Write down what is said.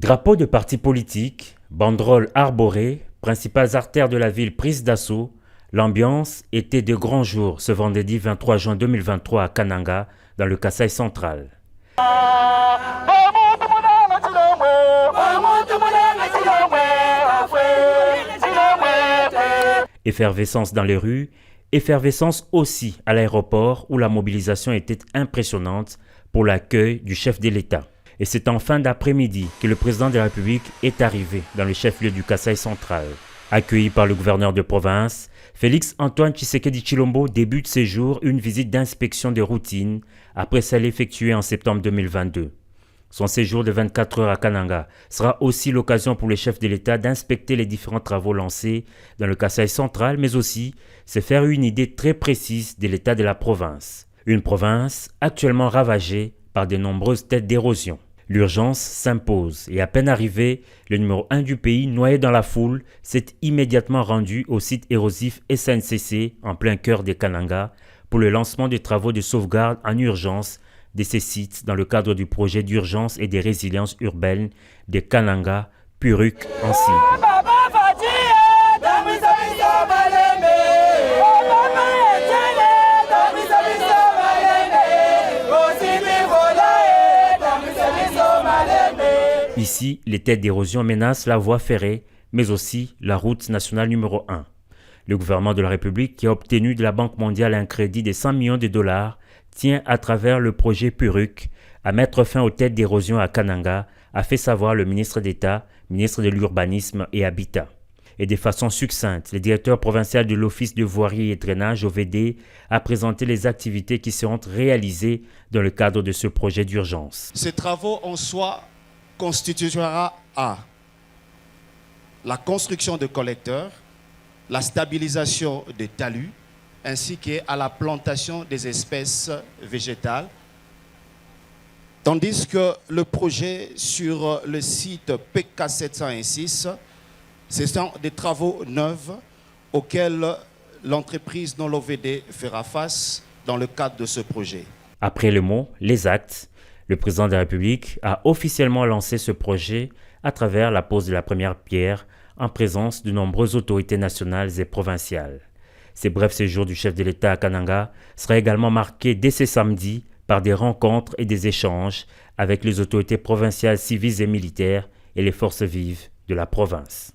Drapeaux de partis politiques, banderoles arborées, principales artères de la ville prises d'assaut, l'ambiance était de grand jour ce vendredi 23 juin 2023 à Kananga, dans le Kasaï central. Effervescence dans les rues, effervescence aussi à l'aéroport où la mobilisation était impressionnante pour l'accueil du chef de l'État. Et c'est en fin d'après-midi que le président de la République est arrivé dans le chef-lieu du Kasaï central. Accueilli par le gouverneur de province, Félix-Antoine Tshisekedi Tshilombo débute ses jours une visite d'inspection de routine après celle effectuée en septembre 2022. Son séjour de 24 heures à Kananga sera aussi l'occasion pour le chef de l'État d'inspecter les différents travaux lancés dans le Kasaï central, mais aussi se faire une idée très précise de l'état de la province. Une province actuellement ravagée par de nombreuses têtes d'érosion. L'urgence s'impose et à peine arrivé, le numéro 1 du pays, noyé dans la foule, s'est immédiatement rendu au site érosif SNCC en plein cœur de Kananga pour le lancement des travaux de sauvegarde en urgence de ces sites dans le cadre du projet d'urgence et de résilience urbaine de Kananga, Puruk en cible. Ici, les têtes d'érosion menacent la voie ferrée, mais aussi la route nationale numéro 1. Le gouvernement de la République, qui a obtenu de la Banque mondiale un crédit de 100 millions de dollars, tient à travers le projet Puruk à mettre fin aux têtes d'érosion à Kananga, a fait savoir le ministre d'État, ministre de l'Urbanisme et Habitat. Et de façon succincte, le directeur provincial de l'Office de voirie et drainage OVD a présenté les activités qui seront réalisées dans le cadre de ce projet d'urgence. Ces travaux en soi constituera à la construction de collecteurs, la stabilisation des talus, ainsi qu'à la plantation des espèces végétales. Tandis que le projet sur le site PK 706, ce sont des travaux neufs auxquels l'entreprise dans l'OVD fera face dans le cadre de ce projet. Après le mot, les actes, le président de la République a officiellement lancé ce projet à travers la pose de la première pierre en présence de nombreuses autorités nationales et provinciales. Ces brefs séjours du chef de l'État à Kananga sera également marqué dès ce samedi par des rencontres et des échanges avec les autorités provinciales civiles et militaires et les forces vives de la province.